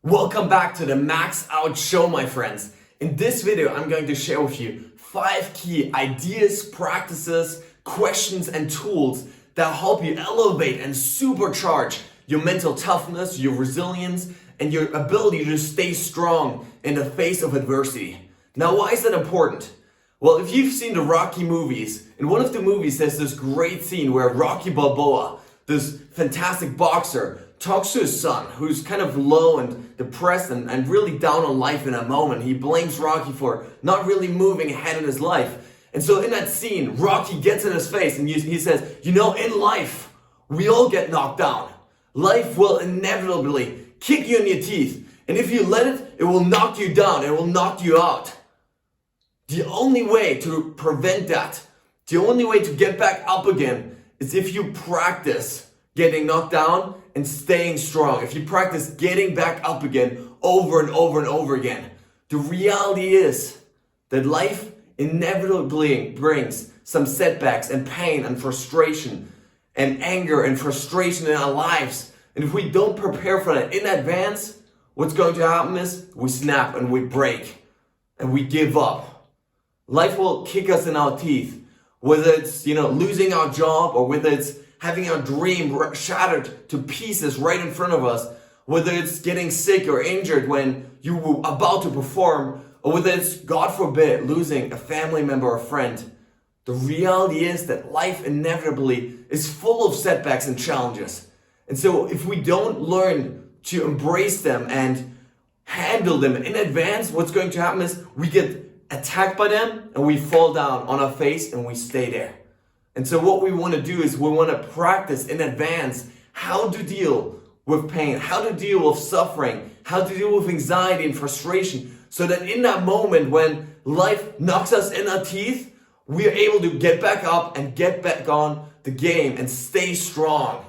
Welcome back to the Max Out Show, my friends. In this video, I'm going to share with you 5 key ideas, practices, questions, and tools that help you elevate and supercharge your mental toughness, your resilience, and your ability to stay strong in the face of adversity. Now, why is that important? Well, if you've seen the Rocky movies, in one of the movies there's this great scene where Rocky Balboa, this fantastic boxer, talks to his son, who's kind of low and depressed and really down on life in that moment. He blames Rocky for not really moving ahead in his life. And so in that scene, Rocky gets in his face and he says, in life, we all get knocked down. Life will inevitably kick you in your teeth. And if you let it, it will knock you down. It will knock you out. The only way to prevent that, the only way to get back up again is if you practice getting knocked down and staying strong. If you practice getting back up again over and over and over again. The reality is that life inevitably brings some setbacks and pain and frustration and anger and frustration in our lives. And if we don't prepare for that in advance, what's going to happen is we snap and we break and we give up. Life will kick us in our teeth, whether it's, losing our job or whether it's having our dream shattered to pieces right in front of us, whether it's getting sick or injured when you were about to perform, or whether it's, God forbid, losing a family member or friend. The reality is that life inevitably is full of setbacks and challenges. And so if we don't learn to embrace them and handle them in advance, what's going to happen is we get attacked by them and we fall down on our face and we stay there. And so what we want to do is we want to practice in advance how to deal with pain, how to deal with suffering, how to deal with anxiety and frustration, so that in that moment when life knocks us in our teeth, we are able to get back up and get back on the game and stay strong.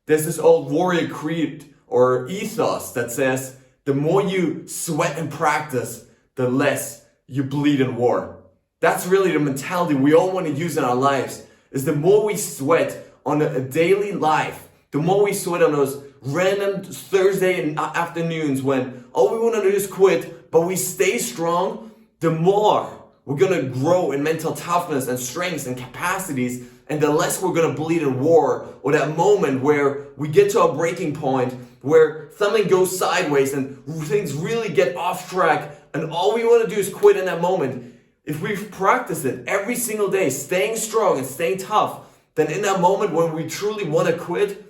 There's this old warrior creed or ethos that says, the more you sweat and practice, the less you bleed in war. That's really the mentality we all want to use in our lives. Is the more we sweat on a daily life, the more we sweat on those random Thursday afternoons when all we want to do is quit, but we stay strong, the more we're going to grow in mental toughness and strengths and capacities, and the less we're going to bleed in war, or that moment where we get to a breaking point, where something goes sideways and things really get off track, and all we want to do is quit in that moment. If we've practiced it every single day, staying strong and staying tough, then in that moment when we truly want to quit,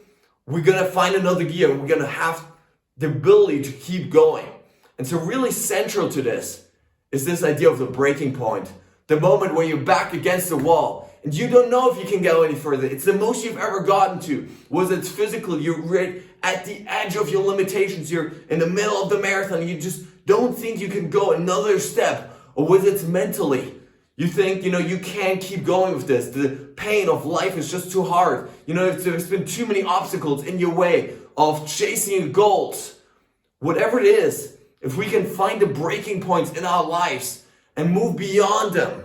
we're going to find another gear. We're going to have the ability to keep going. And so really central to this is this idea of the breaking point. The moment where you're back against the wall and you don't know if you can go any further. It's the most you've ever gotten to. Whether it's physical, you're right at the edge of your limitations. You're in the middle of the marathon and you just don't think you can go another step. Or whether it's mentally, you think, you can't keep going with this. The pain of life is just too hard. There's been too many obstacles in your way of chasing your goals. Whatever it is, if we can find the breaking points in our lives and move beyond them,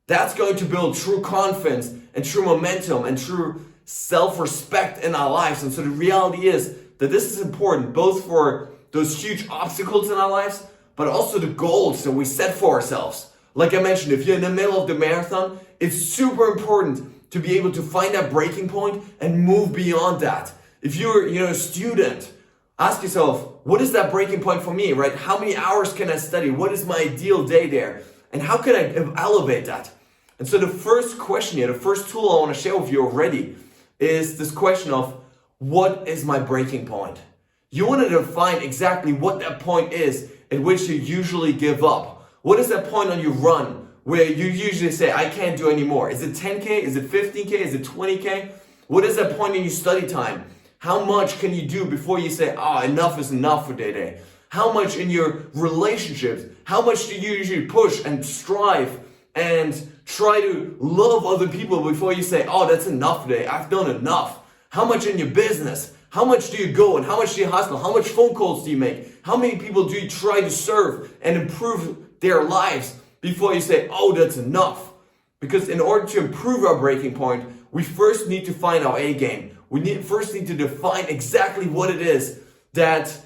that's going to build true confidence and true momentum and true self-respect in our lives. And so the reality is that this is important both for those huge obstacles in our lives, but also the goals that we set for ourselves. Like I mentioned, if you're in the middle of the marathon, it's super important to be able to find that breaking point and move beyond that. If you're, a student, ask yourself, what is that breaking point for me, right? How many hours can I study? What is my ideal day there? And how can I elevate that? And so the first question here, the first tool I want to share with you already is this question of, what is my breaking point? You want to define exactly what that point is at which you usually give up. What is that point on your run where you usually say, I can't do anymore? Is it 10K? Is it 15K? Is it 20K? What is that point in your study time? How much can you do before you say, enough is enough for today? How much in your relationships? How much do you usually push and strive and try to love other people before you say, that's enough today. I've done enough. How much in your business? How much do you go and how much do you hustle? How much phone calls do you make? How many people do you try to serve and improve their lives before you say, that's enough? Because in order to improve our breaking point, we first need to find our A game. We first need to define exactly what it is that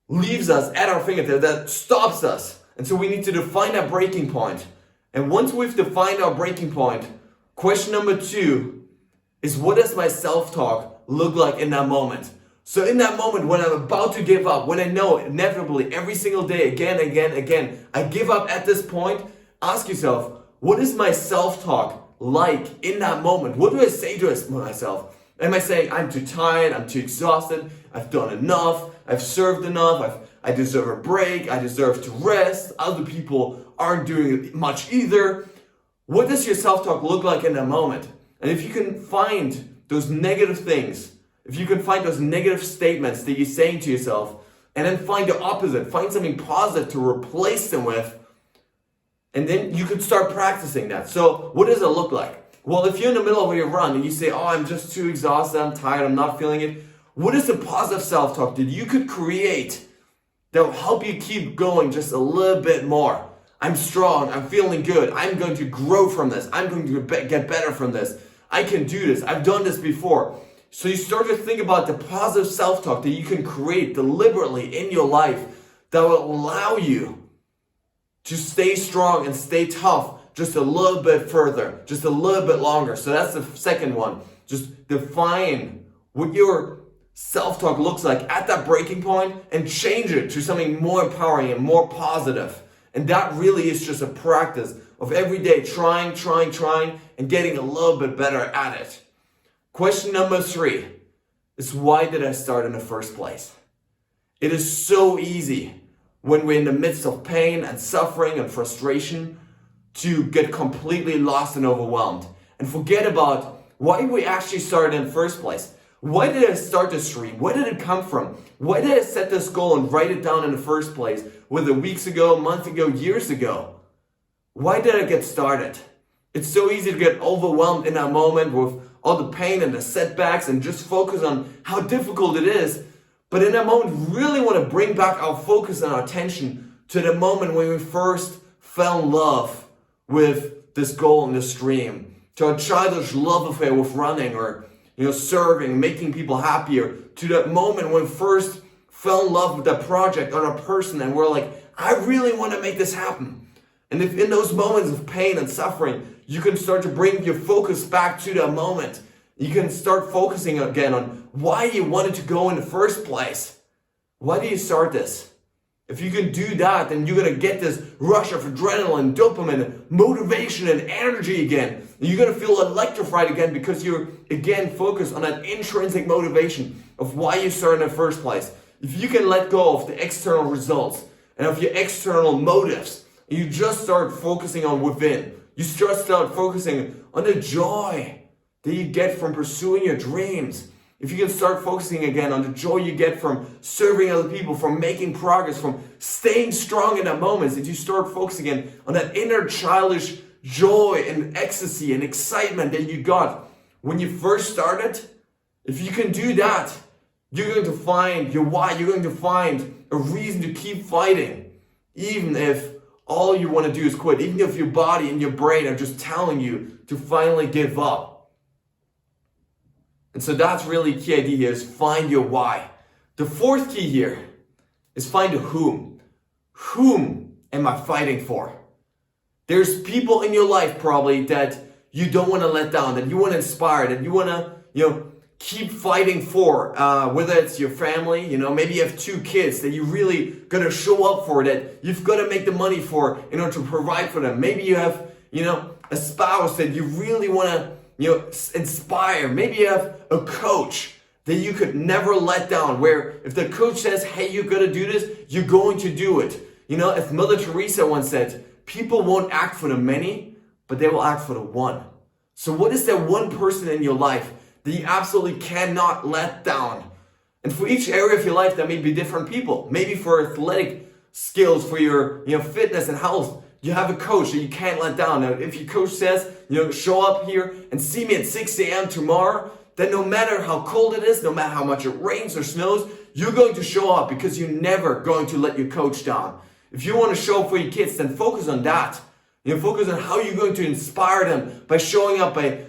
leaves us at our fingertips, that stops us. And so we need to define that breaking point. And once we've defined our breaking point, question number 2 is, what does my self-talk look like in that moment? So in that moment when I'm about to give up, when I know inevitably every single day, again, I give up at this point, ask yourself, what is my self-talk like in that moment? What do I say to myself? Am I saying, I'm too tired, I'm too exhausted, I've done enough, I've served enough, I deserve a break, I deserve to rest, other people aren't doing much either? What does your self-talk look like in that moment? And if you can find those negative things, if you can find those negative statements that you're saying to yourself, and then find the opposite, find something positive to replace them with, and then you could start practicing that. So what does it look like? Well, if you're in the middle of your run and you say, oh, I'm just too exhausted, I'm tired, I'm not feeling it, what is the positive self-talk that you could create that will help you keep going just a little bit more? I'm strong, I'm feeling good, I'm going to grow from this, I'm going to get better from this, I can do this, I've done this before. So you start to think about the positive self-talk that you can create deliberately in your life that will allow you to stay strong and stay tough just a little bit further, just a little bit longer. So that's the second one. Just define what your self-talk looks like at that breaking point and change it to something more empowering and more positive. And that really is just a practice of every day trying, and getting a little bit better at it. Question number 3 is, why did I start in the first place? It is so easy when we're in the midst of pain and suffering and frustration to get completely lost and overwhelmed and forget about why we actually started in the first place. Why did I start this dream? Where did it come from? Why did I set this goal and write it down in the first place, whether weeks ago, months ago, years ago? Why did I get started? It's so easy to get overwhelmed in that moment with all the pain and the setbacks and just focus on how difficult it is. But in that moment, we really want to bring back our focus and our attention to the moment when we first fell in love with this goal and this dream, to our childish love affair with running or serving, making people happier, to that moment when we first fell in love with that project or a person and we're like, I really want to make this happen. And if in those moments of pain and suffering, you can start to bring your focus back to that moment. You can start focusing again on why you wanted to go in the first place. Why do you start this? If you can do that, then you're going to get this rush of adrenaline, dopamine, motivation, and energy again. You're going to feel electrified again because you're, again, focused on that intrinsic motivation of why you started in the first place. If you can let go of the external results and of your external motives, and you just start focusing on within, you just start focusing on the joy that you get from pursuing your dreams. If you can start focusing again on the joy you get from serving other people, from making progress, from staying strong in that moments, if you start focusing again on that inner childish joy and ecstasy and excitement that you got when you first started, if you can do that, you're going to find your why, you're going to find a reason to keep fighting, even if all you want to do is quit, even if your body and your brain are just telling you to finally give up. And so that's really the key idea here, is find your why. The fourth key here is find a whom. Whom am I fighting for? There's people in your life probably that you don't want to let down, that you want to inspire, that you want to, keep fighting for, whether it's your family, maybe you have 2 kids that you really got to show up for, that you've got to make the money for in order to provide for them. Maybe you have, a spouse that you really want to, inspire. Maybe you have a coach that you could never let down, where if the coach says, hey, you got to do this, you're going to do it. As Mother Teresa once said, people won't act for the many, but they will act for the one. So what is that one person in your life that you absolutely cannot let down? And for each area of your life, that may be different people. Maybe for athletic skills, for your fitness and health, you have a coach that you can't let down. Now, if your coach says, show up here and see me at 6 a.m. tomorrow, then no matter how cold it is, no matter how much it rains or snows, you're going to show up because you're never going to let your coach down. If you want to show up for your kids, then focus on that. Focus on how you're going to inspire them by showing up, by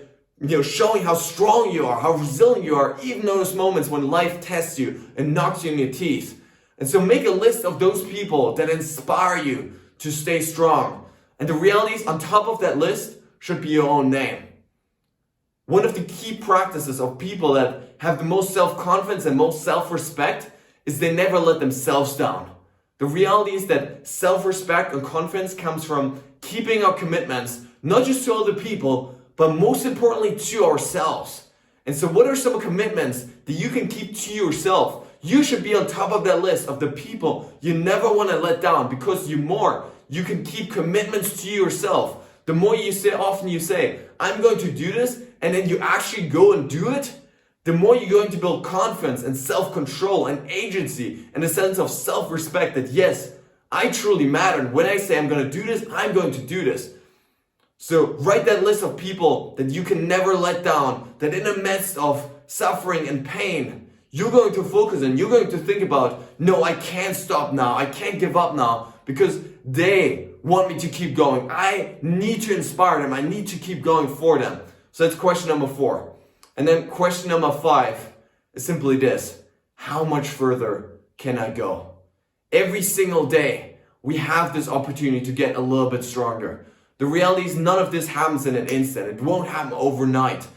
showing how strong you are, how resilient you are, even those moments when life tests you and knocks you in your teeth. And so make a list of those people that inspire you to stay strong. And the reality is, on top of that list should be your own name. One of the key practices of people that have the most self-confidence and most self-respect is they never let themselves down. The reality is that self-respect and confidence comes from keeping our commitments, not just to other people, but most importantly to ourselves. And so what are some commitments that you can keep to yourself? You should be on top of that list of the people you never want to let down, because the more you can keep commitments to yourself, the more often you say, I'm going to do this, and then you actually go and do it, the more you're going to build confidence and self-control and agency and a sense of self-respect that yes, I truly matter. And when I say I'm going to do this, I'm going to do this. So write that list of people that you can never let down, that in the midst of suffering and pain, you're going to focus on, you're going to think about, no, I can't stop now. I can't give up now because they want me to keep going. I need to inspire them. I need to keep going for them. So that's question number 4. And then question number 5 is simply this: how much further can I go? Every single day, we have this opportunity to get a little bit stronger. The reality is none of this happens in an instant. It won't happen overnight.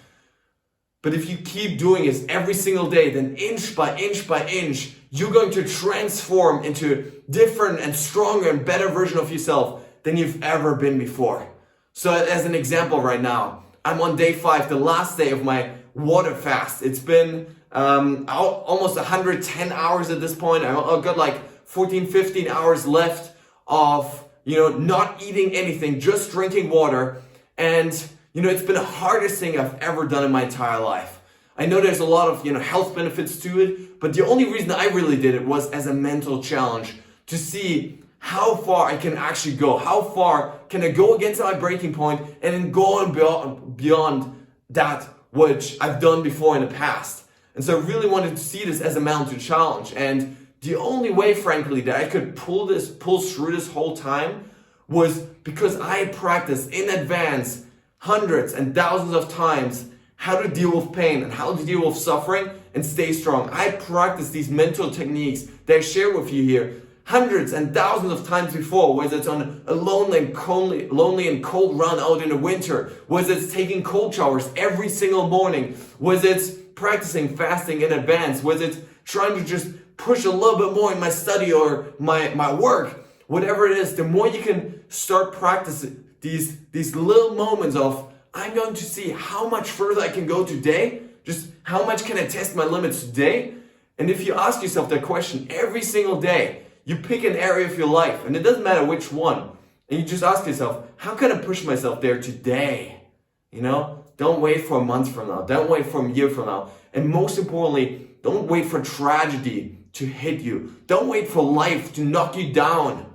But if you keep doing this every single day, then inch by inch by inch, you're going to transform into different and stronger and better version of yourself than you've ever been before. So as an example right now, I'm on day 5, the last day of my water fast. It's been almost 110 hours at this point. I've got like 14, 15 hours left of, not eating anything, just drinking water. And, it's been the hardest thing I've ever done in my entire life. I know there's a lot of, health benefits to it, but the only reason I really did it was as a mental challenge to see how far I can actually go. How far can I go against my breaking point and then go on beyond that which I've done before in the past. And so I really wanted to see this as a mental challenge. And the only way, frankly, that I could pull through this whole time was because I practiced in advance hundreds and thousands of times how to deal with pain and how to deal with suffering and stay strong. I practiced these mental techniques that I share with you here hundreds and thousands of times before, whether it's on a lonely and cold run out in the winter, whether it's taking cold showers every single morning, whether it's practicing fasting in advance, whether it's trying to just push a little bit more in my study or my work, whatever it is, the more you can start practicing these little moments of, I'm going to see how much further I can go today, just how much can I test my limits today? And if you ask yourself that question every single day, you pick an area of your life, and it doesn't matter which one, and you just ask yourself, how can I push myself there today? Don't wait for a month from now. Don't wait for a year from now. And most importantly, don't wait for tragedy to hit you. Don't wait for life to knock you down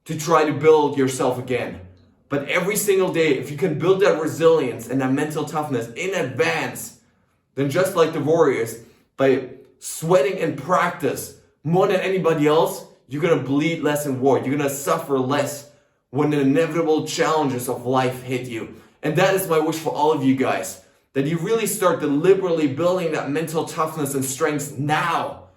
to try to build yourself again. But every single day, if you can build that resilience and that mental toughness in advance, then just like the warriors, by sweating in practice more than anybody else, you're going to bleed less in war. You're going to suffer less when the inevitable challenges of life hit you. And that is my wish for all of you guys, that you really start deliberately building that mental toughness and strength now,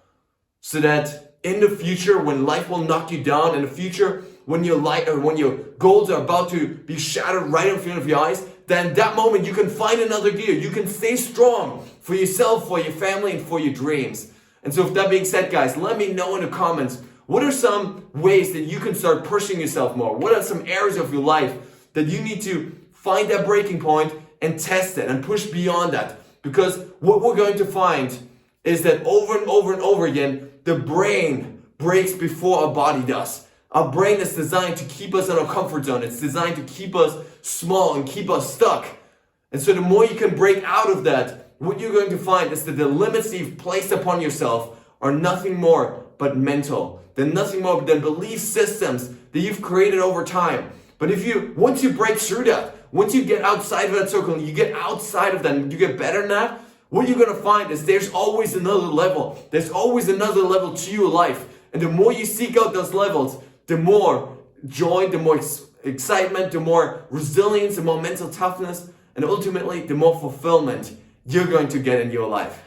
so that in the future, when life will knock you down, in the future, when your goals are about to be shattered right in front of your eyes, then that moment you can find another gear. You can stay strong for yourself, for your family, and for your dreams. And so with that being said, guys, let me know in the comments, what are some ways that you can start pushing yourself more? What are some areas of your life that you need to find that breaking point and test it and push beyond that? Because what we're going to find is that over and over and over again, the brain breaks before our body does. Our brain is designed to keep us in our comfort zone. It's designed to keep us small and keep us stuck. And so the more you can break out of that, what you're going to find is that the limits that you've placed upon yourself are nothing more but mental. They're nothing more than belief systems that you've created over time. But once you break through that, once you get outside of that circle, you get outside of that, and you get better than that, what you're going to find is there's always another level. There's always another level to your life. And the more you seek out those levels, the more joy, the more excitement, the more resilience, the more mental toughness, and ultimately the more fulfillment you're going to get in your life.